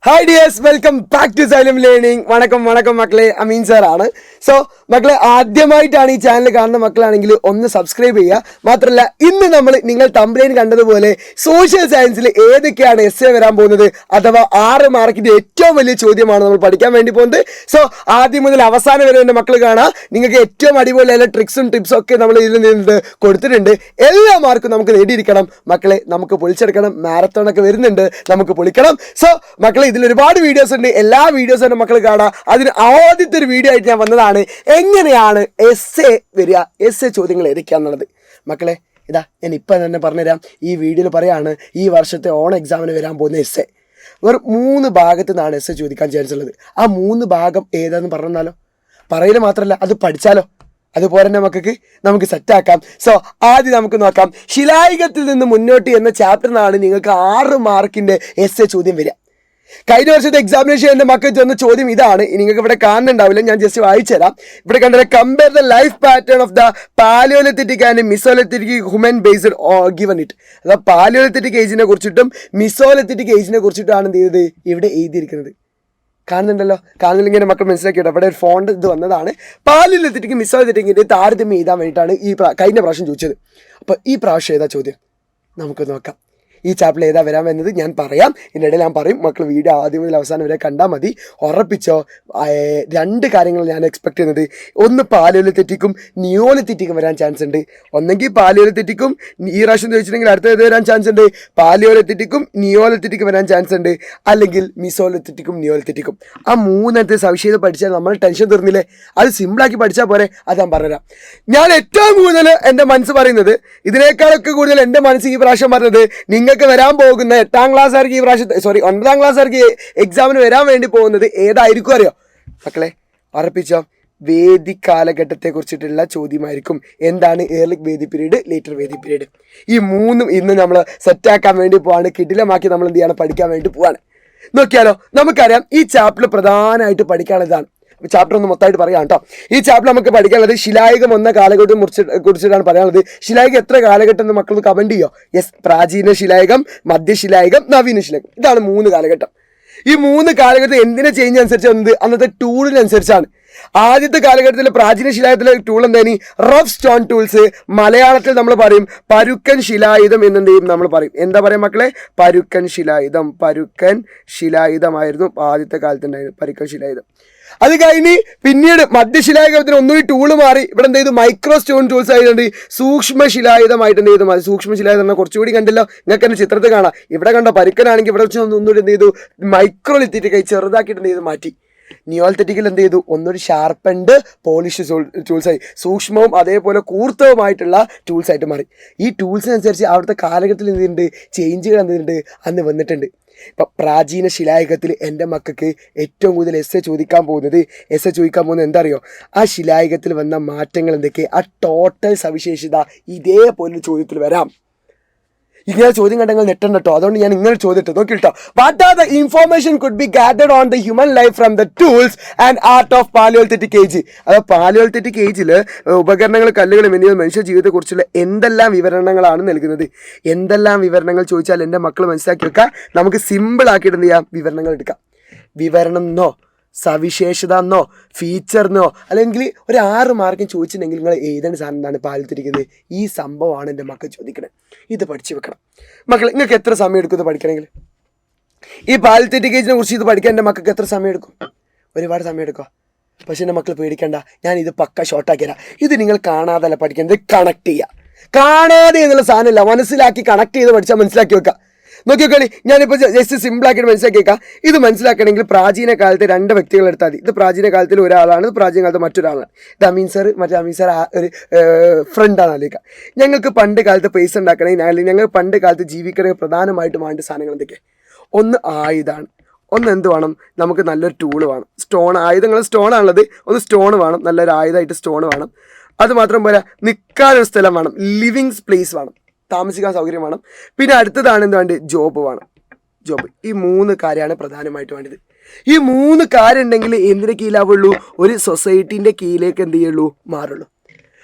Hi dears, welcome back to Xylem learning. വണക്കം മക്കളെ, അമീൻ sir ആണ്. സോ മക്കളെ, ആദ്യമായിട്ടാണ് ഈ ചാനൽ കാണുന്ന മക്കളാണെങ്കിൽ ഒന്ന് സബ്സ്ക്രൈബ് ചെയ്യുക. മാത്രമല്ല, ഇന്ന് നിങ്ങൾ തമ്പനയിൽ കണ്ടതുപോലെ സോഷ്യൽ സയൻസിൽ ഏതൊക്കെയാണ് എസ്സേ വരാൻ പോകുന്നത്, അഥവാ 6 മാർക്കിന്റെ ഏറ്റവും വലിയ ചോദ്യമാണ് നമ്മൾ പഠിക്കാൻ വേണ്ടി പോകുന്നത്. സോ ആദ്യം മുതൽ അവസാനം വരെ എൻ്റെ മക്കൾ കാണാം. നിങ്ങൾക്ക് ഏറ്റവും അടിപൊളിയായ ട്രിക്സും ടിപ്സും ഒക്കെ നമ്മൾ ഇതിൽ നിന്ന് കൊടുത്തിട്ടുണ്ട്. എല്ലാ മാർക്കും നമുക്ക് നേടിയിരിക്കണം മക്കളെ, നമുക്ക് പൊളിച്ചെടുക്കണം. മാരത്തോൺ ഒക്കെ വരുന്നുണ്ട്, നമുക്ക് പൊളിക്കണം. സോ മക്കളെ, ഇതിൽ ഒരുപാട് വീഡിയോസ് ഉണ്ട്. എല്ലാ വീഡിയോസും എൻ്റെ മക്കൾ കാണാം. അതിന് ആദ്യത്തെ ഒരു വീഡിയോ ആയിട്ട് ഞാൻ വന്നതാണ് എങ്ങനെയാണ് എസ്സേ വരിക, എസ്സേ ചോദ്യങ്ങൾ ഏതൊക്കെയാണെന്നുള്ളത്. മക്കളെ, ഇതാ ഞാൻ ഇപ്പം തന്നെ പറഞ്ഞുതരാം. ഈ വീഡിയോയിൽ പറയാണ് ഈ വർഷത്തെ ഓൺ എക്സാമിന് വരാൻ പോകുന്ന എസ്സേ വെറും 3 ഭാഗത്തു നിന്നാണ് എസ്സേ ചോദിക്കാൻ ചാൻസ് ഉള്ളത്. ആ 3 ഭാഗം ഏതാണെന്ന് പറഞ്ഞാലോ, പറയൽ മാത്രമല്ല അത് പഠിച്ചാലോ, അതുപോലെ തന്നെ നമുക്ക് സെറ്റാക്കാം. സോ ആദ്യം നമുക്ക് നോക്കാം. ശിലായുഗത്തിൽ നിന്ന് മുന്നോട്ട് എന്ന ചാപ്റ്ററിനാണ് നിങ്ങൾക്ക് 6 മാർക്കിന്റെ എസ്സേ ചോദ്യം വരിക. കഴിഞ്ഞ വർഷത്തെ എക്സാമിനേഷൻ എൻ്റെ മക്കൾ ചെന്ന ചോദ്യം ഇതാണ്. നിങ്ങൾക്ക് ഇവിടെ കാണുന്നുണ്ടാവില്ല, ഞാൻ ജസ്റ്റ് വായിച്ചു തരാം. ഇവിടെ കണ്ടത് compare the life pattern of the palaeolithic and mesolithic human based given it. അതായത് പാലിയോലിത്തിക് ഏജിനെ കുറിച്ചിട്ടും മിസോലിത്തിക് ഏജിനെ കുറിച്ചിട്ടാണ് എന്ത് ചെയ്തത് ഇവിടെ എഴുതിയിരിക്കുന്നത്. കാണുന്നുണ്ടല്ലോ, കാണുന്നില്ലെങ്കിൽ എൻ്റെ മക്കൾ മനസ്സിലാക്കിയിട്ട് അവിടെ ഒരു ഫോണ്ട് ഇത് വന്നതാണ്. പാലിയോലിത്തിക് മിസോലിത്തിക്കിൻ്റെ താരതമ്യം എഴുതാൻ വേണ്ടിയിട്ടാണ് കഴിഞ്ഞ പ്രാവശ്യം ചോദിച്ചത്. അപ്പോൾ ഈ പ്രാവശ്യം ഏതാ ചോദ്യം നമുക്ക് നോക്കാം. ഈ ചാപ്റ്ററിൽ ഏതാ വരാൻ വരുന്നത് ഞാൻ പറയാം. ഇതിൻ്റെ ഇടയിൽ ഞാൻ പറയും. മക്കൾ വീഡിയോ ആദ്യം മുതൽ അവസാനം വരെ കണ്ടാൽ മതി. ഉറപ്പിച്ചോ. 2 കാര്യങ്ങൾ ഞാൻ എക്സ്പെക്ട് ചെയ്യുന്നത്. ഒന്ന് പാലിയോലിത്തിക്കും നിയോലിത്തിക്കും വരാൻ ചാൻസ് ഉണ്ട്. ഒന്നെങ്കിൽ പാലിയോലിത്തിക്കും ഈ പ്രാവശ്യം ചോദിച്ചിട്ടുണ്ടെങ്കിൽ അടുത്തത് വരാൻ ചാൻസ് ഉണ്ട്. പാലിയോലിത്തിക്കും നിയോലിത്തിക്കും വരാൻ ചാൻസ് ഉണ്ട്. അല്ലെങ്കിൽ മിസോലിത്തിക്കും നിയോലിത്തിക്കും. ആ 3 സവിശേഷത പഠിച്ചാൽ നമ്മൾ ടെൻഷൻ തീർന്നില്ലേ. അത് സിമ്പിളാക്കി പഠിച്ചാൽ പോരെ. അത് ഞാൻ പറഞ്ഞുതരാം. ഞാൻ ഏറ്റവും കൂടുതൽ എൻ്റെ മനസ്സ് പറയുന്നത്, ഇതിനേക്കാളൊക്കെ കൂടുതൽ എൻ്റെ മനസ്സ് ഈ പ്രാവശ്യം പറഞ്ഞത്, നിങ്ങൾക്ക് വരാൻ പോകുന്ന 8ാം ക്ലാസ്സുകാർക്ക് ഈ പ്രാവശ്യം 9ാം ക്ലാസ്സുകാർക്ക് എക്സാമിന് വരാൻ വേണ്ടി പോകുന്നത് ഏതായിരിക്കും അറിയോ മക്കളെ? ഉറപ്പിച്ചോ, വേദിക് കാലഘട്ടത്തെ കുറിച്ചിട്ടുള്ള ചോദ്യമായിരിക്കും. എന്താണ് ഏർലി വേദി പീരീഡ്, ലേറ്റർ വേദി പീരീഡ്. ഈ 3 ഇന്ന് നമ്മൾ സെറ്റാക്കാൻ വേണ്ടി പോവാണ്. കിടിലമാക്കി നമ്മൾ എന്ത് ചെയ്യണം, പഠിക്കാൻ വേണ്ടി പോവാണ്. നോക്കിയാലോ, നമുക്കറിയാം ഈ ചാപ്റ്റർ പ്രധാനമായിട്ട് പഠിക്കാനുള്ളതാണ്. ചാപ്റ്റർ ഒന്ന് മൊത്തമായിട്ട് പറയാം കേട്ടോ. ഈ ചാപ്റ്റർ നമുക്ക് പഠിക്കാനുള്ളത് ശിലായുഗം എന്ന കാലഘട്ടം കുറിച്ചിട്ടാണ് പറയാനുള്ളത്. ശിലായുഗം എത്ര കാലഘട്ടം എന്ന് മക്കൾ കമന്റ് ചെയ്യോ? യെസ്, പ്രാചീന ശിലായുഗം, മധ്യശിലായുഗം, നവീന ശിലായുഗം. ഇതാണ് 3 കാലഘട്ടം. ഈ 3 കാലഘട്ടം എന്തിനെ ചേഞ്ച് അനുസരിച്ച് വന്നത്? അന്നത്തെ ടൂളിനനുസരിച്ചാണ്. ആദ്യത്തെ കാലഘട്ടത്തിലെ പ്രാചീന ശിലായുധത്തിലെ ടൂൾ എന്തായാലും റഫ് സ്റ്റോൺ ടൂൾസ്. മലയാളത്തിൽ നമ്മൾ പറയും പരുക്കൻ ശിലായുധം എന്നെന്ത് ചെയ്യും നമ്മൾ പറയും. എന്താ പറയുക മക്കളെ? പരുക്കൻ ശിലായുധമായിരുന്നു ആദ്യത്തെ കാലത്തുണ്ടായിരുന്നു, പരുക്കൻ ശിലായുധം. അത് കഴിഞ്ഞ് പിന്നീട് മധ്യശിലായുഗത്തിന് ഒന്നുകൂടി ടൂള് മാറി. ഇവിടെ എന്ത് ചെയ്തു? മൈക്രോ സ്റ്റോൺ ടൂൾസ് ആയതുകൊണ്ട് സൂക്ഷ്മ ശിലായുധമായിട്ട് എന്ത് ചെയ്തു? സൂക്ഷ്മ ശിലായുധം എന്നാൽ കുറച്ചുകൂടി കണ്ടല്ലോ, നിങ്ങൾക്ക് എൻ്റെ ചിത്രത്തിൽ കാണാം. ഇവിടെ കണ്ടോ പരുക്കനാണെങ്കിൽ ഇവിടെ വെച്ച് ഒന്നുകൂടി എന്ത് ചെയ്തു? മൈക്രോ ലിത്തിറ്റ് കൈ ചെറുതാക്കിയിട്ട് എന്ത് ചെയ്തു? മാറ്റി. നിയോലിത്തിക്കിൽ എന്ത് ചെയ്തു? ഒന്നുകൂടി ഷാർപ്പൻഡ് പോളിഷ് ടൂൾസായി, സൂക്ഷ്മവും അതേപോലെ കൂർത്തവുമായിട്ടുള്ള ടൂൾസായിട്ട് മാറി. ഈ ടൂൾസിനനുസരിച്ച് അവിടുത്തെ കാലഘട്ടത്തിൽ എന്തുണ്ട്? ചേഞ്ചുകൾ എന്തുണ്ട് അന്ന് വന്നിട്ടുണ്ട്. ഇപ്പം പ്രാചീന ശിലായുഗത്തിൽ എൻ്റെ മക്കൾക്ക് ഏറ്റവും കൂടുതൽ എസ്സേ ചോദിക്കാൻ പോകുന്നത് എന്താ അറിയോ? ആ ശിലായുഗത്തിൽ വന്ന മാറ്റങ്ങൾ എന്തൊക്കെ, ആ ടോട്ടൽ സവിശേഷത ഇതേപോലെ ചോദ്യത്തിൽ വരാം. ഇങ്ങനെ ചോദ്യം കണ്ടെങ്കിൽ നെട്ടണ്ട കേട്ടോ. അതുകൊണ്ട് ഞാൻ ഇങ്ങനെ ചോദിച്ചു നോക്കി കേട്ടോ. What are the information could be gathered on the human life from the tools and art of Palaeolithic age. അത് പാലിയോലിത്തിക് ഏജിൽ ഉപകരണങ്ങൾ, കല്ലുകൾ എന്നിവ മനുഷ്യ ജീവിതത്തെക്കുറിച്ചുള്ള എന്തെല്ലാം വിവരണങ്ങളാണ് നൽകുന്നത്? എന്തെല്ലാം വിവരണങ്ങൾ ചോദിച്ചാൽ എൻ്റെ മക്കൾ മനസ്സിലാക്കി വെക്കാം. നമുക്ക് സിമ്പിൾ ആക്കിയിട്ട് എന്ത് ചെയ്യാം? വിവരണങ്ങൾ എടുക്കാം. വിവരണം എന്നോ സവിശേഷത എന്നോ ഫീച്ചറിനോ അല്ലെങ്കിൽ ഒരു 6 മാർക്കും ചോദിച്ചിട്ടുണ്ടെങ്കിൽ നിങ്ങൾ എഴുതേണ്ട സാധനം എന്താണ്? പാലിത്തിരിക്കുന്നത്. ഈ സംഭവമാണ് എൻ്റെ മക്കൾ ചോദിക്കണേ. ഇത് പഠിച്ചു വെക്കണം മക്കൾ. നിങ്ങൾക്ക് എത്ര സമയം എടുക്കും ഇത് പഠിക്കണമെങ്കിൽ? ഈ പാലിത്തിക് ഏജിനെ കുറിച്ച് ഇത് പഠിക്കാൻ എൻ്റെ മക്കൾക്ക് എത്ര സമയം എടുക്കും? ഒരുപാട് സമയം എടുക്കുക. പക്ഷെ എൻ്റെ മക്കൾ പേടിക്കണ്ട, ഞാൻ ഇത് പക്ക ഷോർട്ടാക്കി തരാം. ഇത് നിങ്ങൾ കാണാതല്ല പഠിക്കുന്നത്, കണക്ട് ചെയ്യുക. കാണാതെ എന്നുള്ള സാധനമില്ല, മനസ്സിലാക്കി കണക്ട് ചെയ്ത് പഠിച്ചാൽ മനസ്സിലാക്കി വെക്കുക. നോക്കിയോക്കളി, ഞാനിപ്പോൾ ജസ്റ്റ് സിമ്പിളാക്കിയിട്ട് മനസ്സിലാക്കിയേക്കാം. ഇത് മനസ്സിലാക്കണമെങ്കിൽ പ്രാചീന കാലത്ത് 2 വ്യക്തികൾ എടുത്താൽ മതി. ഇത് പ്രാചീന കാലത്തിൽ ഒരാളാണ്, ഇത് പ്രാചീന കാലത്ത് മറ്റൊരാളാണ്. ഇത് അമീൻ സാർ, മറ്റേ അമീൻ സാർ ഒരു ഫ്രണ്ടാണ്. അല്ലെങ്കിൽ ഞങ്ങൾക്ക് പണ്ട് കാലത്ത് പൈസ ഉണ്ടാക്കണമെങ്കിൽ, ഞങ്ങൾ പണ്ട് കാലത്ത് ജീവിക്കണമെങ്കിൽ പ്രധാനമായിട്ടും വേണ്ട സാധനങ്ങൾ എന്തൊക്കെ? ഒന്ന് ആയുധമാണ്, ഒന്ന് എന്ത് വേണം? നമുക്ക് നല്ലൊരു ടൂള് വേണം. ആയുധങ്ങൾ സ്റ്റോണാണുള്ളത്. ഒന്ന് സ്റ്റോൺ വേണം, നല്ലൊരു ആയുധമായിട്ട് സ്റ്റോൺ വേണം. അതുമാത്രം പോലെ നിൽക്കാനൊരു സ്ഥലം വേണം, ലിവിങ് പ്ലേസ് വേണം, താമസിക്കാൻ സൗകര്യം വേണം. പിന്നെ അടുത്തതാണ് എന്ത് വേണ്ടത്? ജോബ് വേണം. ഈ 3 കാര്യമാണ് പ്രധാനമായിട്ട് വേണ്ടത്. ഈ 3 കാര്യം ഉണ്ടെങ്കിൽ എന്തിൻ്റെ കീഴിലാവുള്ളൂ? ഒരു സൊസൈറ്റീൻ്റെ കീഴിലേക്ക് എന്ത് ചെയ്യുള്ളൂ? മാറുള്ളൂ.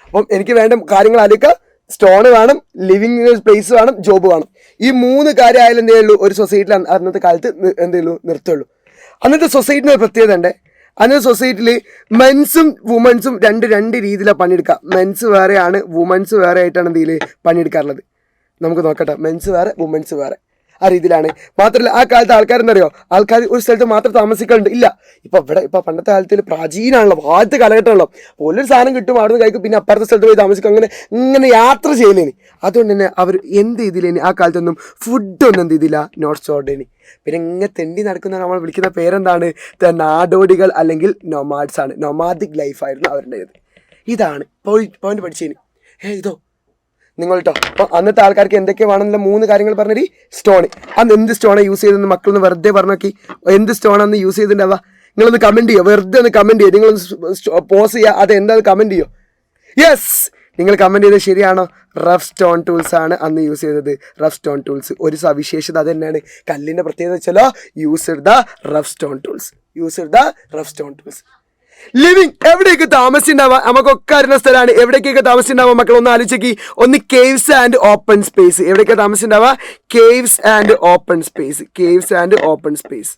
അപ്പം എനിക്ക് വേണ്ട കാര്യങ്ങൾ ആലോചിക്കുക. സ്റ്റോൺ വേണം, ലിവിങ് പ്ലേസ് വേണം, ജോബ് വേണം. ഈ 3 കാര്യം ആയാലും എന്തേ ഉള്ളൂ ഒരു സൊസൈറ്റിയിൽ അന്നത്തെ കാലത്ത് എന്തേലും നിർത്തുള്ളൂ. അന്നത്തെ സൊസൈറ്റിന് ഒരു പ്രത്യേകത ഉണ്ട്. അന്നത്തെ സൊസൈറ്റിയിൽ മെൻസും വുമൻസും രണ്ട് രീതിയിലാണ് പണിയെടുക്കുക. മെൻസ് വേറെയാണ്, വുമൻസ് വേറെ ആയിട്ടാണ് എന്തെങ്കിലും പണിയെടുക്കാറുള്ളത്. നമുക്ക് നോക്കട്ടെ, മെൻസ് വേറെ, വുമൻസ് വേറെ, ആ രീതിയിലാണ്. മാത്രമല്ല ആ കാലത്ത് ആൾക്കാരെന്തറിയോ, ആൾക്കാർ ഒരു സ്ഥലത്ത് മാത്രം താമസിക്കാറുണ്ട് ഇല്ല. ഇപ്പൊ പണ്ടത്തെ കാലത്തിൽ പ്രാചീനാണല്ലോ, ആദ്യത്തെ കാലഘട്ടമാണല്ലോ. ഒരു സാധനം കിട്ടും, അവിടെ നിന്ന് കഴിക്കും, പിന്നെ അപ്പുറത്തെ സ്ഥലത്ത് പോയി താമസിക്കും, അങ്ങനെ യാത്ര ചെയ്യലേനി. അതുകൊണ്ട് തന്നെ അവർ എന്ത് ചെയ്തില്ലേനി, ആ കാലത്തൊന്നും ഫുഡൊന്നും എന്ത് ചെയ്തില്ല, നോട്ട് സ്റ്റോർഡേനി. പിന്നെ ഇങ്ങനെ തെണ്ടി നടക്കുന്ന നമ്മൾ വിളിക്കുന്ന പേരെന്താണ്, നാടോടികൾ അല്ലെങ്കിൽ നൊമാഡ്സ് ആണ്. നൊമാദിക് ലൈഫായിരുന്നു അവരുടെ. ഇതാണ് പോയിന്റ് പഠിച്ചേന്. ഇതോ നിങ്ങൾ കേട്ടോ. അപ്പോൾ അന്നത്തെ ആൾക്കാർക്ക് എന്തൊക്കെ വേണമെന്നുള്ള 3 കാര്യങ്ങൾ പറഞ്ഞൊരു സ്റ്റോൺ. അന്ന് എന്ത് സ്റ്റോണാണ് യൂസ് ചെയ്തെന്ന് മക്കളൊന്ന് വെറുതെ പറഞ്ഞു നോക്കി. എന്ത് സ്റ്റോണാന്ന് യൂസ് ചെയ്തിട്ടുണ്ടാവുക? നിങ്ങളൊന്ന് കമൻറ്റ് ചെയ്യുക, വെറുതെ ഒന്ന് കമൻറ്റ് ചെയ്യുക. നിങ്ങളൊന്ന് പോസ് ചെയ്യുക, അത് എന്താണെന്ന് കമൻറ്റ് ചെയ്യോ. യെസ്, നിങ്ങൾ കമൻറ്റ് ചെയ്തത് ശരിയാണോ? റഫ് സ്റ്റോൺ ടൂൾസ് ആണ് അന്ന് യൂസ് ചെയ്തത്. റഫ് സ്റ്റോൺ ടൂൾസ് ഒരു സവിശേഷത അത് തന്നെയാണ്. കല്ലിൻ്റെ പ്രത്യേകത വെച്ചാലോ, use the rough stone tools, use the rough stone tools. Living എവിടേക്ക് താമസിച്ചുണ്ടാവുക, നമുക്കൊക്കെ അറിയുന്ന സ്ഥലമാണ്. എവിടേക്കൊക്കെ താമസിച്ചുണ്ടാവുക മക്കൾ ഒന്ന് ആലോചിക്കി. ഒന്ന് കേവ്സ് ആൻഡ് ഓപ്പൺ സ്പേസ്. എവിടേക്കാണ് താമസിച്ചുണ്ടാവുക? Caves and open space, caves and open space,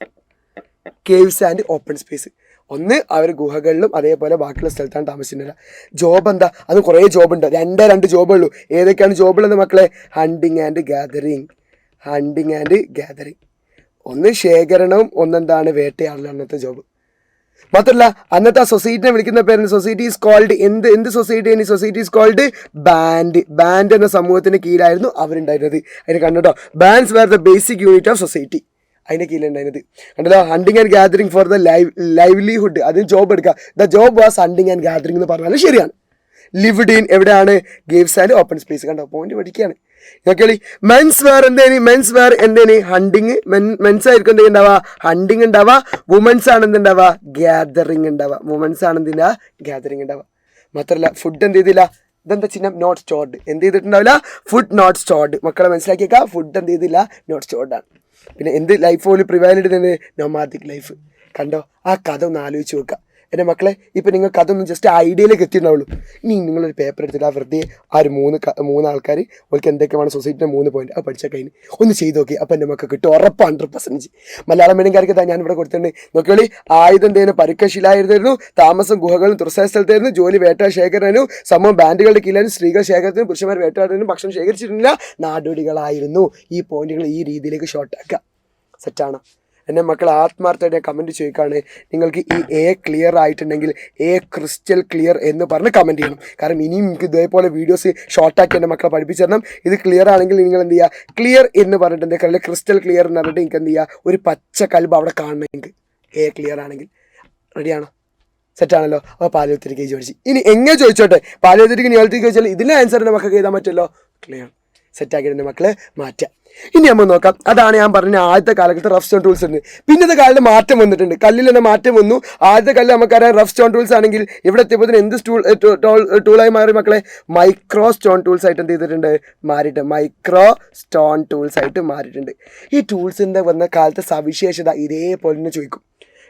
caves and open space. ഒന്ന് അവർ ഗുഹകളിലും അതേപോലെ ബാക്കിയുള്ള സ്ഥലത്താണ് താമസിച്ചിട്ടുണ്ടാവുക. ജോബ് എന്താ? അത് കുറേ ജോബുണ്ട്, രണ്ട് ജോബുള്ളൂ. ഏതൊക്കെയാണ് ജോബുള്ളത് മക്കളെ? Hunting and gathering, hunting and gathering. ഒന്ന് ശേഖരണവും ഒന്നെന്താണ്, വേട്ടയാടലും. അന്നത്തെ ജോബ്. മാത്രമല്ല അന്നത്തെ ആ സൊസൈറ്റിനെ വിളിക്കുന്ന പേരാണ്, സൊസൈറ്റി ഈസ് കോൾഡ് എന്ത് society? Society is called band. Band എന്ന സമൂഹത്തിന് കീഴിലായിരുന്നു അവരുണ്ടായിരുന്നത്. അതിന് കണ്ടോ, bands were the basic unit of society. അതിൻ്റെ കീഴിലുണ്ടായിരുന്നത് കണ്ടല്ലോ. Hunting and gathering for the livelihood, അതിന് ജോബ് എടുക്കുക. The job was hunting and gathering എന്ന് പറഞ്ഞാൽ ശരിയാണ്. ലിവ്ഡ് ഇൻ എവിടെയാണ്? Caves and open space. കണ്ടോ, പോയിന്റ് പഠിക്കുകയാണ്. നോക്കിയാളി, മെൻസ് വെയർ എന്തേനി? മെൻസ് വെയർ എന്തേനി? ഹണ്ടിങ്. മെൻസ് ആയിരിക്കും എന്തെങ്കിലും ഉണ്ടാവുക, ഹണ്ടിങ് ഉണ്ടാവുക. വുമൻസ് ആണ് എന്തുണ്ടാവുക? ഗ്യാദറിങ് ഉണ്ടാവുക. വുമൻസ് ആണ് എന്തിനാ? ഗ്യാദറിങ് ഉണ്ടാവുക. മാത്രമല്ല ഫുഡ് എന്ത് ചെയ്തില്ല? ഇതെന്താ ചിഹ്നം? Not stored. എന്ത് ചെയ്തിട്ടുണ്ടാവില്ല? Food not stored. മക്കളെ മനസ്സിലാക്കിയേക്കാം, ഫുഡ് എന്ത് ചെയ്തില്ല? നോട്ട് സ്റ്റോർഡ് ആണ്. പിന്നെ എന്ത് ലൈഫ് പോലും പ്രിവൈൽഡ് തന്നെ? നൊമാദിക് ലൈഫ്. കണ്ടോ, ആ കഥ ഒന്ന് ആലോചിച്ച് നോക്കുക. എൻ്റെ മക്കളെ, ഇപ്പം നിങ്ങൾക്ക് അതൊന്നും ജസ്റ്റ് ഐഡിയയിലേക്ക് എത്തിയിട്ടുണ്ടാവുള്ളൂ. ഇനി നിങ്ങളൊരു പേപ്പർ എടുത്തിട്ട് ആ വെറുതെ ആ ഒരു 3 ആൾക്കാർ അവർക്ക് എന്തൊക്കെ വേണം സൊസൈറ്റിൻ്റെ 3 പോയിന്റ് അത് പഠിച്ച കഴിഞ്ഞ് ഒന്ന് ചെയ്ത് നോക്കി. അപ്പം എൻ്റെ മക്കൾ കിട്ടും ഉറപ്പ് 100%. മലയാളം മീഡിയംകാർക്ക് ഞാൻ ഇവിടെ കൊടുത്തിട്ടുണ്ട്. നോക്കിയോളി, ആയുധം എന്തായിരുന്നു? പരുക്കശിലായിരുന്നു. താമസം ഗുഹകളും തുറസായ സ്ഥലത്തായിരുന്നു. ജോലി വേട്ട ശേഖരനു. സമൂഹം ബാൻഡുകളുടെ കീഴിലും. സ്ത്രീകൾ ശേഖരത്തിനും പുരുഷന്മാർ വേട്ടയാടാനും ഭക്ഷണം ശേഖരിച്ചിരുന്നില്ല. നാടോടികളായിരുന്നു. ഈ പോയിന്റുകൾ ഈ രീതിയിലേക്ക് ഷോർട്ടാക്കുക. സെറ്റാണോ? എൻ്റെ മക്കൾ ആത്മാർത്ഥമായിട്ട് കമൻറ്റ് ചോദിക്കുകയാണ്, നിങ്ങൾക്ക് ഈ എ ക്ലിയർ ആയിട്ടുണ്ടെങ്കിൽ എ ക്രിസ്റ്റൽ ക്ലിയർ എന്ന് പറഞ്ഞ് കമൻറ്റ് ചെയ്യണം. കാരണം ഇനിയും എനിക്ക് ഇതേപോലെ വീഡിയോസ് ഷോർട്ടാക്കി എൻ്റെ മക്കളെ പഠിപ്പിച്ചു തരണം. ഇത് ക്ലിയർ ആണെങ്കിൽ നിങ്ങൾ എന്ത് ചെയ്യുക? ക്ലിയർ എന്ന് പറഞ്ഞിട്ട് എൻ്റെ കല്ലിൽ ക്രിസ്റ്റൽ ക്ലിയർ എന്ന് പറഞ്ഞിട്ട് എനിക്ക് എന്ത് ചെയ്യുക? ഒരു പച്ച കൽബ് അവിടെ കാണണം. എനിക്ക് എ ക്ലിയർ ആണെങ്കിൽ. റെഡിയാണോ? സെറ്റാണല്ലോ. അപ്പോൾ പാലിയോത്തിരി കേജ് പഠിച്ച് ഇനി എങ്ങനെ ചോദിച്ചോട്ടെ, പാലിയോത്തിരിക്ക് നിയോളത്തിക്ക് ചോദിച്ചാൽ ഇതിൻ്റെ ആൻസർ എൻ്റെ മക്കൾക്ക് എഴുതാൻ പറ്റുമല്ലോ. ക്ലിയർ സെറ്റാക്കിയിട്ട് എൻ്റെ മക്കളെ മാറ്റുക. ഇനി നമ്മൾ നോക്കാം. അതാണ് ഞാൻ പറഞ്ഞ ആദ്യത്തെ കാലഘട്ടത്തിൽ റഫ് സ്റ്റോൺ ടൂൾസ് ഉണ്ട്. പിന്നത്തെ കാലത്ത് മാറ്റം വന്നിട്ടുണ്ട്. കല്ലിൽ തന്നെ മാറ്റം വന്നു. ആദ്യത്തെ കല്ല് നമുക്കറിയാം റഫ് സ്റ്റോൺ ടൂൾസ് ആണെങ്കിൽ ഇവിടെ എത്തിയപ്പോൾ എന്ത് ടൂളായി മാറി മക്കളെ? മൈക്രോ സ്റ്റോൺ ടൂൾസ് ആയിട്ട് എന്ത് ചെയ്തിട്ടുണ്ട്? മാറിയിട്ട് മൈക്രോ സ്റ്റോൺ ടൂൾസ് ആയിട്ട് മാറിയിട്ടുണ്ട്. ഈ ടൂൾസിൻ്റെ വന്ന കാലത്തെ സവിശേഷത ഇതേപോലെ തന്നെ ചോദിക്കും.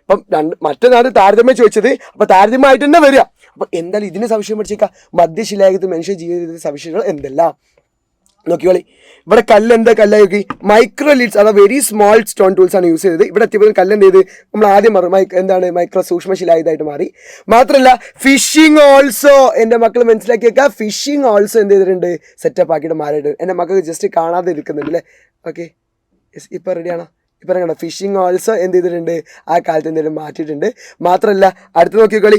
അപ്പം മറ്റന്നാട് താരതമ്യം ചോദിച്ചത്, അപ്പോൾ താരതമ്യമായിട്ട് തന്നെ വരിക. അപ്പോൾ എന്തായാലും ഇതിനെ സവിശേഷം പഠിച്ചേക്കാം. മധ്യശിലായുഗത്തിൽ മനുഷ്യ ജീവിതത്തിൻ്റെ സവിശേഷതകൾ എന്തെല്ലാം നോക്കിയോളി. ഇവിടെ കല്ല് എന്താ കല്ലാക്കി? മൈക്രോ ലീഡ്സ് അഥവാ വെരി സ്മോൾ സ്റ്റോൺ ടൂൾസ് ആണ് യൂസ് ചെയ്തത്. ഇവിടെ എത്തിയപ്പോൾ കല്ല് എന്ത് ചെയ്ത്? നമ്മൾ ആദ്യം എന്താണ്? മൈക്രോ സൂക്ഷ്മശിലായുധമായിട്ട് മാറി. മാത്രമല്ല ഫിഷിംഗ് ഓൾസോ എൻ്റെ മക്കൾ മനസ്സിലാക്കിയേക്കാം. ഫിഷിംഗ് ഓൾസോ എന്ത് ചെയ്തിട്ടുണ്ട്? സെറ്റപ്പ് ആക്കിയിട്ട് മാറിയിട്ടുണ്ട്. എൻ്റെ മക്കൾക്ക് ജസ്റ്റ് കാണാതെ ഇരിക്കുന്നുണ്ട് അല്ലേ? ഓക്കെ, ഇപ്പോൾ റെഡിയാണോ? ഇപ്പം കണ്ടോ, ഫിഷിംഗ് ഓൾസോ എന്ത് ചെയ്തിട്ടുണ്ട്? ആ കാലത്ത് എന്തെങ്കിലും മാറ്റിയിട്ടുണ്ട്. മാത്രമല്ല അടുത്ത് നോക്കിക്കോളി,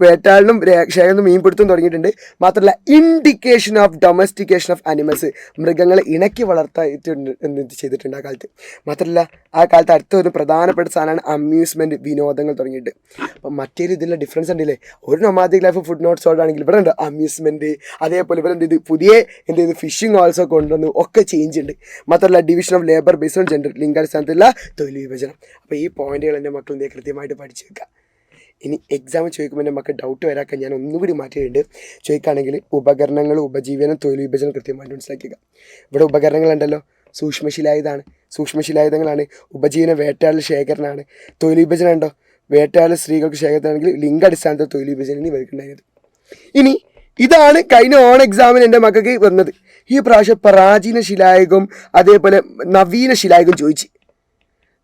വേട്ടാളിനും ശേഖരനും മീൻപിടുത്തം തുടങ്ങിയിട്ടുണ്ട്. മാത്രമല്ല indication of domestication of animals, മൃഗങ്ങളെ ഇണക്കി വളർത്തിയിട്ടുണ്ട് എന്ത് ചെയ്തിട്ടുണ്ട് ആ കാലത്ത്. മാത്രമല്ല ആ കാലത്ത് അടുത്തൊരു പ്രധാനപ്പെട്ട സാധനമാണ് അമ്യൂസ്മെൻറ്റ്, വിനോദങ്ങൾ തുടങ്ങിയിട്ട്. അപ്പം മറ്റൊരു ഇതിലുള്ള ഡിഫറൻസ് ഉണ്ടല്ലേ? ഒരു നൊമാദിക് ലൈഫ് ഫുഡ് നോട്ട് സോൾഡ് ആണെങ്കിൽ ഇവിടെ ഉണ്ട് അമ്യൂസ്മെൻറ്റ്. അതേപോലെ ഇവിടെ എന്ത് ചെയ്ത് പുതിയ എന്ത് ചെയ്ത് ഫിഷിംഗ് ഓൾസോ കൊണ്ടുവന്നു. ഒക്കെ ചേഞ്ച് ഉണ്ട്. മാത്രമല്ല division of labour based on gender, ലിംഗാടിസ്ഥാനത്തിലുള്ള തൊഴിൽ വിഭജനം. അപ്പോൾ ഈ പോയിന്റുകൾ എൻ്റെ മക്കൾ എന്ത് കൃത്യമായിട്ട് പഠിച്ചു വെക്കുക. ഇനി എക്സാം ചോദിക്കുമ്പോൾ എൻ്റെ മക്കൾ ഡൗട്ട് വരാക്കാൻ ഞാൻ ഒന്നുകൂടി മാറ്റിയിട്ടുണ്ട്. ചോദിക്കുകയാണെങ്കിൽ ഉപകരണങ്ങൾ, ഉപജീവനം, തൊഴിൽ വിഭജനം കൃത്യമായിട്ട് മനസ്സിലാക്കുക. ഇവിടെ ഉപകരണങ്ങളുണ്ടല്ലോ, സൂക്ഷ്മശിലായുധമാണ്, സൂക്ഷ്മശിലായുധങ്ങളാണ്. ഉപജീവനം വേട്ടയാടൽ ശേഖരണമാണ്. തൊഴിൽ വിഭജനം ഉണ്ടോ? വേട്ടയാടൽ സ്ത്രീകൾക്ക് ശേഖരത്തിനാണെങ്കിൽ ലിംഗാടിസ്ഥാനത്തിൽ തൊഴിൽ വിഭജനം ഇവർക്കുണ്ടായിരുന്നത്. ഇനി ഇതാണ് കഴിഞ്ഞ ഓൺ എക്സാമിന് എൻ്റെ മക്കൾക്ക് വന്നത്. ഈ പ്രാവശ്യം പ്രാചീന ശിലായുഗം അതേപോലെ നവീന ശിലായുഗം ചോദിച്ചു.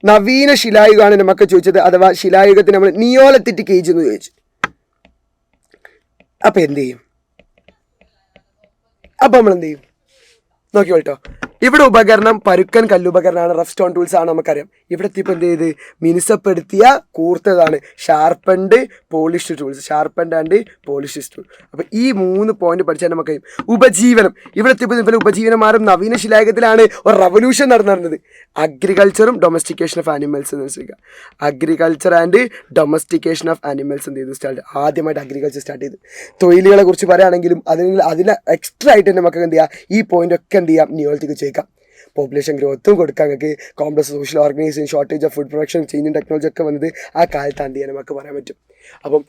നവീന ശിലായുഗമാണ് എൻ്റെ മക്കൾ ചോദിച്ചത്, അഥവാ ശിലായുഗത്തിന് നമ്മൾ നിയോളിത്തിക് ഏജ് എന്ന് ചോദിച്ചു. അപ്പം എന്ത് ചെയ്യും? അപ്പം നമ്മൾ എന്ത് ചെയ്യും നോക്കിയോട്ടോ. ഇവിടെ ഉപകരണം പരുക്കൻ കല്ലുപകരണമാണ്, റഫ് സ്റ്റോൺ ടൂൾസ് ആണ് നമുക്കറിയാം. ഇവിടെ എത്തിയപ്പോൾ എന്ത് ചെയ്ത് മിനുസപ്പെടുത്തിയ കൂർത്തതാണ് sharpened polished tools, sharpened and polished tool. അപ്പോൾ ഈ 3 പോയിന്റ് പഠിച്ചാൽ നമുക്ക് ഉപജീവനം. ഇവിടെ എത്തിയപ്പോൾ ഇവരുടെ ഉപജീവനം മാറും. നവീന ശിലായുഗത്തിലാണ് ഒരു റവല്യൂഷൻ നടന്നത്. അഗ്രികൾച്ചറും ഡൊമസ്റ്റിക്കേഷൻ ഓഫ് ആനിമൽസ് എന്ന് വെച്ചിരിക്കുക. Agriculture and domestication of animals എന്ത് ചെയ്തു സ്റ്റാർട്ട്, ആദ്യമായിട്ട് അഗ്രികൾച്ചർ സ്റ്റാർട്ട് ചെയ്തു. തൊഴിലുകളെ കുറിച്ച് പറയുകയാണെങ്കിലും അതിന് എക്സ്ട്രാ ആയിട്ട് തന്നെ നമുക്ക് എന്ത് ചെയ്യുക, ഈ പോയിന്റ് ഒക്കെ എന്ത് ചെയ്യാം നിയോളിത്തിക് ചോദിക്കാം. പോപ്പുലേഷൻ ഗ്രോത്തും കൊടുക്കാം, നിങ്ങൾക്ക് complex social organisation, shortage of food production, changing technology ഒക്കെ വന്നത് ആ കാലത്താണ് ചെയ്യാൻ നമുക്ക് പറയാൻ പറ്റും. അപ്പം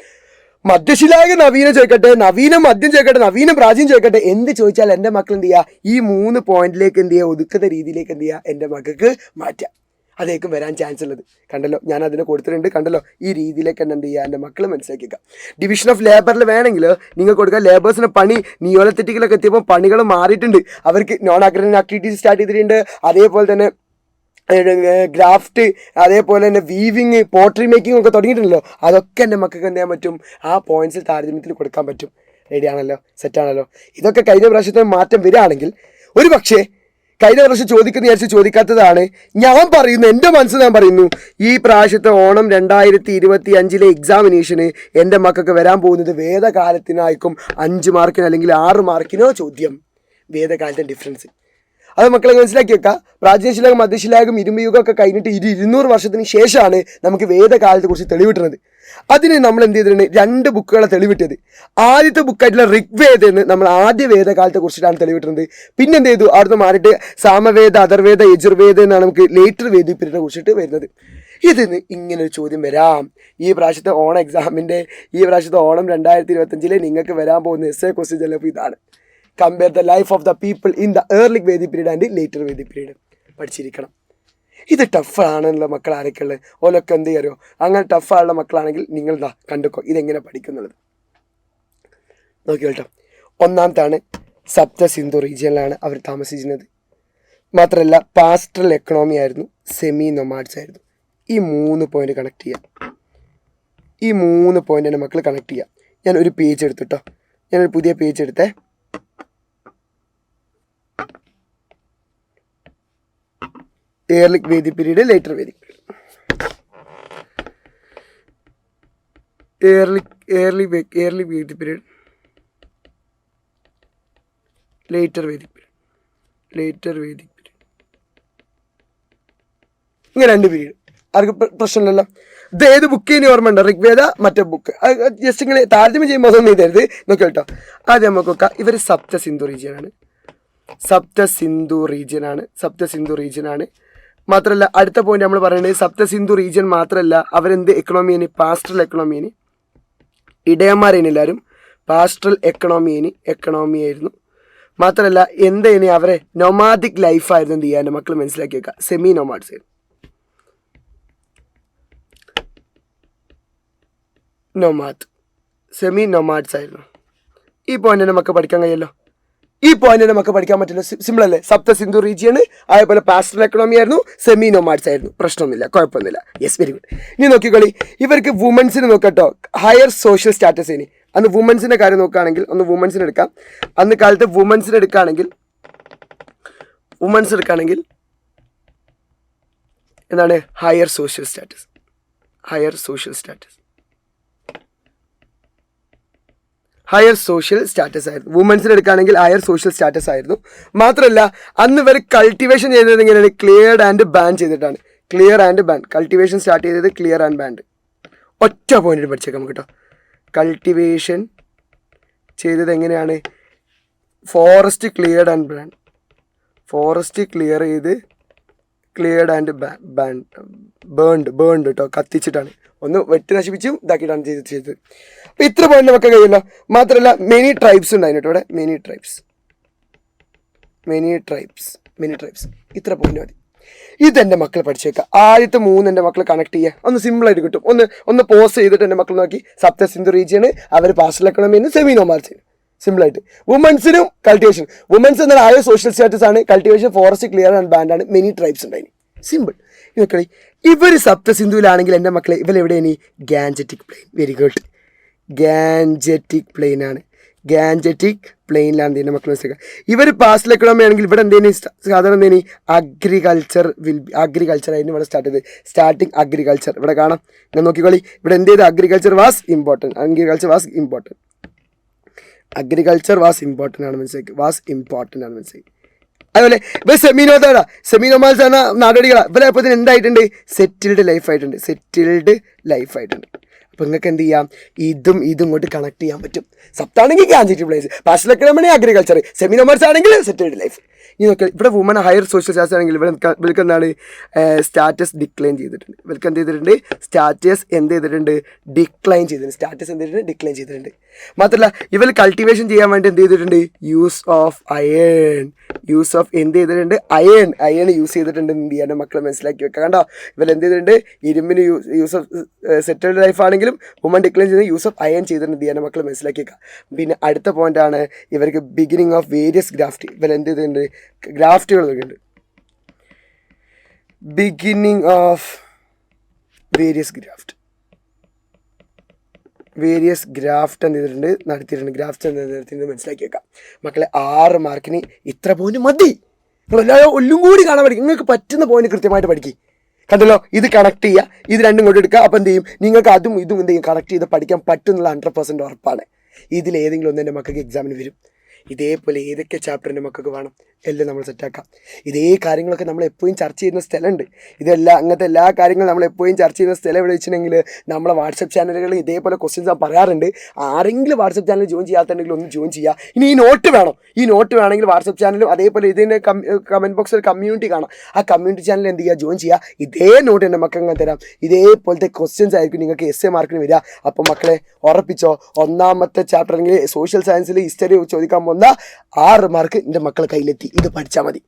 മധ്യശിലായുഗ നവീനം ചോദിക്കട്ടെ, നവീനം മദ്യം ചോദിക്കട്ടെ, നവീനം പ്രാചീനം ചോദിക്കട്ടെ, എന്ത് ചോദിച്ചാൽ എൻ്റെ മക്കൾ എന്ത് ചെയ്യുക, ഈ 3 പോയിന്റിലേക്ക് എന്ത് ചെയ്യുക, ഒതുക്കുന്ന രീതിയിലേക്ക് എന്ത് ചെയ്യുക എൻ്റെ മക്കൾക്ക് മാറ്റാം. അതേക്കും വരാൻ ചാൻസ് ഉള്ളത്. കണ്ടല്ലോ, ഞാൻ അതിന് കൊടുത്തിട്ടുണ്ട്. കണ്ടല്ലോ, ഈ രീതിയിലേക്ക് തന്നെ എന്ത് ചെയ്യുക എൻ്റെ മക്കൾ മനസ്സിലാക്കിക്കുക. ഡിവിഷൻ ഓഫ് ലേബറിൽ വേണമെങ്കിൽ നിങ്ങൾ കൊടുക്കുക. ലേബേഴ്സിന് പണി നിയോളിത്തിക്കിലൊക്കെ എത്തിയപ്പോൾ പണികൾ മാറിയിട്ടുണ്ട്. അവർക്ക് നോൺ അഗ്രറിയൻ ആക്ടിവിറ്റീസ് സ്റ്റാർട്ട് ചെയ്തിട്ടുണ്ട്. അതേപോലെ തന്നെ ഗ്രാഫ്റ്റ്, അതേപോലെ തന്നെ വീവിങ്, പോട്രി മേക്കിംഗ് ഒക്കെ തുടങ്ങിയിട്ടുണ്ടല്ലോ. അതൊക്കെ എൻ്റെ മക്കൾക്ക് എന്ത് ചെയ്യാൻ പറ്റും, ആ പോയിന്റ്സിൽ താരതമ്യത്തിൽ കൊടുക്കാൻ പറ്റും. റെഡിയാണല്ലോ, സെറ്റാണല്ലോ. ഇതൊക്കെ കഴിഞ്ഞ പ്രാവശ്യത്തെ മാറ്റം വരികയാണെങ്കിൽ ഒരു പക്ഷേ കഴിഞ്ഞ പ്രാവശ്യം വിചാരിച്ച് ചോദിക്കാത്തതാണ്. ഞാൻ പറയുന്നു, എൻ്റെ മനസ്സ് ഞാൻ പറയുന്നു, ഈ പ്രാവശ്യത്തെ ഓണം 2025 എക്സാമിനേഷന് എൻ്റെ മക്കൾക്ക് വരാൻ പോകുന്നത് വേദകാലത്തിനായിരിക്കും 5 മാർക്കിനോ അല്ലെങ്കിൽ 6 മാർക്കിനോ ചോദ്യം. വേദകാലത്തെ ഡിഫറൻസ് അത് മക്കളെ മനസ്സിലാക്കി വെക്കാം. പ്രാചീന ശിലായുഗം, മധ്യശിലായുഗം, ഇരുമ്പയുഗം ഒക്കെ കഴിഞ്ഞിട്ട് 200 വർഷത്തിന് ശേഷമാണ് നമുക്ക് വേദകാലത്തെ കുറിച്ച് തെളിവിട്ടുന്നത്. അതിന് നമ്മൾ എന്ത് ചെയ്തിട്ടുണ്ട്, 2 ബുക്കുകളെ തെളിവിട്ടത്. ആദ്യത്തെ ബുക്കായിട്ടുള്ള ഋഗ്വേദ എന്ന് നമ്മൾ ആദ്യ വേദകാലത്തെ കുറിച്ചിട്ടാണ് തെളിവിട്ടുന്നത്. പിന്നെ എന്ത് ചെയ്തു, അവിടുന്ന് മാറിയിട്ട് സാമവേദ, അഥർവേദ, യജുർവേദ എന്നാണ് നമുക്ക് ലേറ്റർ വേദിക് പീരീഡിനെ കുറിച്ചിട്ട് വരുന്നത്. ഇതിന് ഇങ്ങനൊരു ചോദ്യം വരാം. ഈ പ്രാവശ്യത്തെ ഓണം എക്സാമിൻ്റെ, ഈ പ്രാവശ്യത്തെ ഓണം 2025 നിങ്ങൾക്ക് വരാൻ പോകുന്ന എസ്എ ക്വസ്റ്റ്യൻ ചിലപ്പോൾ ഇതാണ്. Compare the life of the people in the early Vedic period and later Vedic period. പഠിച്ചിരിക്കണം. ഇത് ടഫാണെന്നുള്ള മക്കൾ ആരൊക്കെ ഉള്ളത്, ഓലൊക്കെ എന്ത് ചെയ്യാറോ, അങ്ങനെ ടഫായുള്ള മക്കളാണെങ്കിൽ നിങ്ങൾ കണ്ടുക്കോ ഇതെങ്ങനെ പഠിക്കുന്നുള്ളത്. നോക്കി കേട്ടോ. ഒന്നാമത്താണ് സപ്ത സിന്ധു റീജിയനിലാണ് അവർ താമസിച്ചിരുന്നത്. മാത്രമല്ല പാസ്റ്ററൽ എക്കണോമി ആയിരുന്നു, സെമി നൊമാഡ്സ് ആയിരുന്നു. ഈ 3 പോയിന്റ് കണക്ട് ചെയ്യാം. ഈ 3 പോയിന്റ് എൻ്റെ മക്കൾ കണക്ട് ചെയ്യാം. ഞാൻ ഒരു പേജ് എടുത്തിട്ടോ, ഞാനൊരു പുതിയ പേജ് എടുത്തേ. Early Vedic period, later Vedic period. Early Vedic period, later Vedic period, later Vedic period. ഇങ്ങനെ 2 പീരീഡ്. ആർക്ക് പ്രശ്നമില്ലല്ലോ. ഇത് ഏത് ബുക്ക് ഇനി ഓർമ്മ ഉണ്ടോ? ഋഗ്വേദ, മറ്റേ ബുക്ക്. ജസ്റ്റ് ഇങ്ങനെ താരതമ്യം ചെയ്യുമ്പോൾ അതൊന്നും ഇതരുത്. നോക്കി കേട്ടോ. ആദ്യം നമുക്ക് നോക്കാം. ഇവർ സപ്ത സിന്ധു റീജിയനാണ്. സപ്ത സിന്ധു റീജിയനാണ്. മാത്രമല്ല അടുത്ത പോയിന്റ് നമ്മൾ പറയുന്നത് സപ്ത സിന്ധു റീജിയൻ മാത്രമല്ല, അവരെന്ത് എക്കണോമിയാണ്, പാസ്റ്ററൽ എക്കണോമിയാണ്. ഇടയന്മാരേന് എല്ലാവരും പാസ്റ്ററൽ എക്കണോമി ആയിരുന്നു. മാത്രമല്ല എന്തേനി, അവരെ നൊമാദിക് ലൈഫായിരുന്നു എന്ത് ചെയ്യാൻ മക്കൾ മനസ്സിലാക്കി വെക്കുക. സെമി നൊമാഡ്സ് ആയിരുന്നു. സെമി നൊമാഡ്സ് ആയിരുന്നു. ഈ പോയിന്റ് നമുക്ക് പഠിക്കാൻ കഴിയല്ലോ. ഈ പോയിന്റ് നമുക്ക് പഠിക്കാൻ പറ്റില്ല. സിമ്പിൾ അല്ലേ? സപ്ത സിന്ധു റീജിയന്, അതേപോലെ പാസ്റ്ററൽ എക്കണോമി ആയിരുന്നു, സെമി നൊമാഡ്സ് ആയിരുന്നു. പ്രശ്നമൊന്നുമില്ല, കുഴപ്പമൊന്നുമില്ല. Yes, very good. ഇനി നോക്കിക്കളി, ഇവർക്ക് വുമൻസിന് നോക്കട്ടോ, ഹയർ സോഷ്യൽ സ്റ്റാറ്റസ്. ഇനി അന്ന് വുമൻസിൻ്റെ കാര്യം നോക്കുകയാണെങ്കിൽ, ഒന്ന് വുമൻസിന് എടുക്കാം. അന്ന് കാലത്ത് വുമൻസിന് എടുക്കുകയാണെങ്കിൽ എന്താണ് higher social status. Higher social status ആയിരുന്നു. വുമൻസിന് എടുക്കുകയാണെങ്കിൽ ഹയർ സോഷ്യൽ സ്റ്റാറ്റസ് ആയിരുന്നു. മാത്രമല്ല അന്ന് ഇവർ കൾട്ടിവേഷൻ ചെയ്യുന്നത് എങ്ങനെയാണ്, ക്ലിയർഡ് ആൻഡ് ബാൻ ചെയ്തിട്ടാണ്. കൾട്ടിവേഷൻ സ്റ്റാർട്ട് ചെയ്തത് ക്ലിയർ ആൻഡ് ബാൻഡ്. ഒറ്റ പോയിന്റ് പഠിച്ചേക്കാം നമുക്ക് കേട്ടോ. കൾട്ടിവേഷൻ ചെയ്തത് എങ്ങനെയാണ്, forest cleared and band. Forest clear ചെയ്ത് ക്ലിയർഡ് ആൻഡ് ബേൺഡ് കേട്ടോ, കത്തിച്ചിട്ടാണ്. ഒന്ന് വെട്ടി നശിപ്പിച്ചും ഇതാക്കിയിട്ടാണ് ചെയ്തത്. അപ്പോൾ ഇത്ര പോയിന്റ് നമുക്ക് കഴിയുമല്ലോ. മാത്രമല്ല മെനി ട്രൈബ്സ് ഉണ്ടായിരുന്നു കേട്ടോ. ഇവിടെ മെനി ട്രൈബ്സ് ഇത്ര പോയിന്റ് മതി. ഇതെൻ്റെ മക്കൾ പഠിച്ചേക്കാം. ആദ്യത്തെ 3 എൻ്റെ മക്കൾ കണക്ട് ചെയ്യുക. ഒന്ന് സിമ്പിളായിട്ട് കിട്ടും. ഒന്ന് പോസ് ചെയ്തിട്ട് എൻ്റെ മക്കൾ നോക്കി. സപ്ത സിന്ധു റീജിയന്, അവർ പാസ്റ്ററൽ എക്കണോമിയാണ്, സെമി നൊമാഡ്സ്. സിമ്പിളായിട്ട്. വുമൻസിനും കൾട്ടിവേഷൻ. വുമൻസ് എന്നാൽ ആയ സോഷ്യൽ സ്റ്റാറ്റസ് ആണ്. Cultivation forest clear and burned ആണ്. മെനി ട്രൈബ്സ് ഉണ്ടായി. സിമ്പിൾ. മക്കളെ ഇവർ സപ്തസിന്ധുവിലാണെങ്കിൽ എൻ്റെ മക്കളെ ഇവരെവിടെയാണ്? Gangetic plain. Very good. Gangetic plain ആണ്. ഗാൻജറ്റിക് പ്ലെയിനിലാണ് എൻ്റെ മക്കൾ മനസ്സിലാക്കുക. ഇവർ പാസ്റ്റൽ എക്കണോമി ആണെങ്കിൽ ഇവിടെ എന്തേലും സാധാരണ എന്തേലും അഗ്രികൾച്ചർ ആയിരുന്നു ഇവിടെ സ്റ്റാർട്ട് ചെയ്ത്. സ്റ്റാർട്ടിങ് അഗ്രികൾച്ചർ ഇവിടെ കാണാം. ഞാൻ നോക്കിക്കോളി. ഇവിടെ എന്ത് ചെയ്ത്? അഗ്രികൾച്ചർ വാസ് ഇമ്പോർട്ടൻറ്റ് ആണ് മനസ്സിലാക്കി. അതുപോലെ ഇവർ സെമിനോമാൽസ് ആണ് നാടോടികളാണ്. ഇവരെ അപ്പോൾ എന്തായിട്ടുണ്ട്? സെറ്റിൽഡ് ലൈഫ് ആയിട്ടുണ്ട്. അപ്പോൾ നിങ്ങൾക്ക് എന്ത് ചെയ്യാം? ഇതും ഇങ്ങോട്ട് കണക്ട് ചെയ്യാൻ പറ്റും. സപ്താണെങ്കിൽ Gangetic place, pastoral economy agriculture, seminomads ആണെങ്കിൽ സെറ്റിൽഡ് ലൈഫ്. ഇനി നോക്കിയാൽ ഇവിടെ വുമൺ ഹയർ സോഷ്യൽ സ്റ്റാറ്റസ് ആണെങ്കിൽ ഇവർക്ക് എന്താണ്? സ്റ്റാറ്റസ് ഡിക്ലൈൻ ചെയ്തിട്ടുണ്ട്. സ്റ്റാറ്റസ് ഡിക്ലൈൻ ചെയ്തിട്ടുണ്ട്. മാത്രമല്ല ഇവർ കൾട്ടിവേഷൻ ചെയ്യാൻ വേണ്ടി എന്ത് ചെയ്തിട്ടുണ്ട്? യൂസ് ഓഫ് അയൺ യൂസ് ചെയ്തിട്ടുണ്ട്. എന്ത് ചെയ്യാൻ മക്കളെ മനസ്സിലാക്കി വെക്കുക. കണ്ടോ? ഇവർ എന്ത് ചെയ്തിട്ടുണ്ട്? ഇരുമ്പിന് യൂസ് ഓഫ് സെറ്റിൽഡ് ലൈഫ് ആണെങ്കിലും വുമൺ ഡിക്ലൈൻ ചെയ്ത് യൂസ് ഓഫ് അയൺ ചെയ്തിട്ടുണ്ട്. ചെയ്യാൻ മക്കളെ മനസ്സിലാക്കി വെക്കുക. പിന്നെ അടുത്ത പോയിന്റ് ആണ് ഇവർക്ക് ബിഗിനിങ് ഓഫ് വേരിയസ് ഗ്രാഫ്റ്റ്. ഇവർ എന്ത് ചെയ്തിട്ടുണ്ട്? ഗ്രാഫ്റ്റുകൾ നോക്കിയിട്ടുണ്ട്. ബിഗിനിങ് ഓഫ് വേരിയസ് ഗ്രാഫ്റ്റ് എന്ത് ചെയ്തിട്ടുണ്ട്? നടത്തിയിട്ടുണ്ട്. മനസ്സിലാക്കി വെക്കാം മക്കളെ. 6 മാർക്കിന് ഇത്ര പോയിന്റ് മതി. നിങ്ങളെല്ലാവരും ഒല്ലും കൂടി കാണാൻ പഠിക്കും. നിങ്ങൾക്ക് പറ്റുന്ന പോയിന്റ് കൃത്യമായിട്ട് പഠിക്കും. കണ്ടല്ലോ? ഇത് കണക്ട് ചെയ്യുക, ഇത് രണ്ടും കൊണ്ട് എടുക്കുക. അപ്പോൾ എന്ത് ചെയ്യും? നിങ്ങൾക്ക് അതും ഇതും എന്ത് ചെയ്യും? കണക്ട് ചെയ്ത് പഠിക്കാൻ പറ്റുന്നുള്ള 100% ഉറപ്പാണ്. ഇതിലേതെങ്കിലും ഒന്ന് എൻ്റെ മക്കൾക്ക് എക്സാമിന് വരും. ഇതേപോലെ ഏതൊക്കെ ചാപ്റ്റർ എൻ്റെ മക്കൾക്ക് വേണം എല്ലാം നമ്മൾ സെറ്റാക്കാം. ഇതേ കാര്യങ്ങളൊക്കെ നമ്മൾ എപ്പോഴും ചർച്ച ചെയ്യുന്ന സ്ഥലമുണ്ട്. അങ്ങനത്തെ എല്ലാ കാര്യങ്ങളും നമ്മൾ എപ്പോഴും ചർച്ച ചെയ്യുന്ന സ്ഥലം എവിടെ വെച്ചിട്ടുണ്ടെങ്കിൽ നമ്മളെ വാട്സപ്പ് ചാനലുകളിൽ ഇതേപോലെ ക്വസ്റ്റ്യൻസ് ഞാൻ പറയാറുണ്ട്. ആരെങ്കിലും വാട്സപ്പ് ചാനൽ ജോയിൻ ചെയ്യാത്തുണ്ടെങ്കിൽ ഒന്ന് ജോയിൻ ചെയ്യുക. ഇനി ഈ നോട്ട് വേണമെങ്കിൽ വാട്സപ്പ് ചാനലും അതേപോലെ ഇതിൻ്റെ കമൻറ്റ് ബോക്സിൽ കമ്മ്യൂണിറ്റി കാണാം. ആ കമ്മ്യൂണിറ്റി ചാനൽ എന്ത് ചെയ്യുക? ജോയിൻ ചെയ്യുക. ഇതേ നോട്ട് എൻ്റെ മക്കൾ അങ്ങനെ തരാം. ഇതേപോലത്തെ ക്വസ്റ്റ്യൻസ് ആയിരിക്കും നിങ്ങൾക്ക് essay മാർക്കിന് വരിക. അപ്പോൾ മക്കളെ ഉറപ്പിച്ചോ, ഒന്നാമത്തെ ചാപ്റ്റർ അല്ലെങ്കിൽ സോഷ്യൽ സയൻസിൽ ഹിസ്റ്ററി ചോദിക്കാൻ പോകുന്ന 6 മാർക്ക് എൻ്റെ മക്കളെ കയ്യിലെത്തി. ഇത് പഠിച്ചാൽ മതി.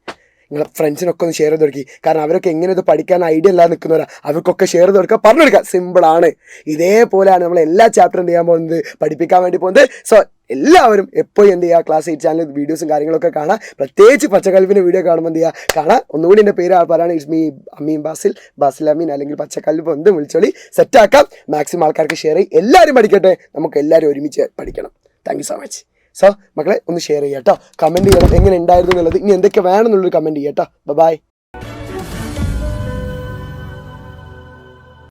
നിങ്ങളെ ഫ്രണ്ട്സിനൊക്കെ ഒന്ന് ഷെയർ ചെയ്ത് കൊടുക്കി. കാരണം അവരൊക്കെ എങ്ങനെ ഇത് പഠിക്കാൻ ഐഡിയ അല്ലാതെ നിൽക്കുന്നവരാ. അവർക്കൊക്കെ ഷെയർ ചെയ്ത് കൊടുക്കുക, പറഞ്ഞു കൊടുക്കുക. സിമ്പിളാണ്. ഇതേപോലെയാണ് നമ്മൾ എല്ലാ ചാപ്റ്ററും എന്ത് ചെയ്യാൻ പോകുന്നത്? പഠിപ്പിക്കാൻ വേണ്ടി പോകുന്നത്. സോ എല്ലാവരും എപ്പോഴും എന്ത് ചെയ്യുക? ക്ലാസ് 8 ചാനൽ വീഡിയോസും കാര്യങ്ങളൊക്കെ കാണാം. പ്രത്യേകിച്ച് പച്ചക്കൽവിൻ്റെ വീഡിയോ കാണുമ്പോൾ എന്ത് ചെയ്യുക? കാണാം. ഒന്നുകൂടി എൻ്റെ പേര് പറയുകയാണ്, ഇറ്റ്സ് മീ അമീൻ ബാസിൽ അമീൻ, അല്ലെങ്കിൽ പച്ചക്കൽവ് എന്ത് വിളിച്ചോളി സെറ്റാക്കാം. മാക്സിമം ആൾക്കാർക്ക് ഷെയർ ചെയ്യും. എല്ലാവരും പഠിക്കട്ടെ. നമുക്ക് എല്ലാവരും ഒരുമിച്ച് പഠിക്കണം. Thank you so much. So മക്കളെ ഒന്ന് ഷെയർ ചെയ്യാം കേട്ടോ. കമൻറ്റ് ചെയ്യണം എങ്ങനെ ഉണ്ടായിരുന്നു എന്നുള്ളത്. ഇനി എന്തൊക്കെ വേണമെന്നുള്ളൊരു കമൻറ്റ് ചെയ്യാം കേട്ടോ. ബൈ.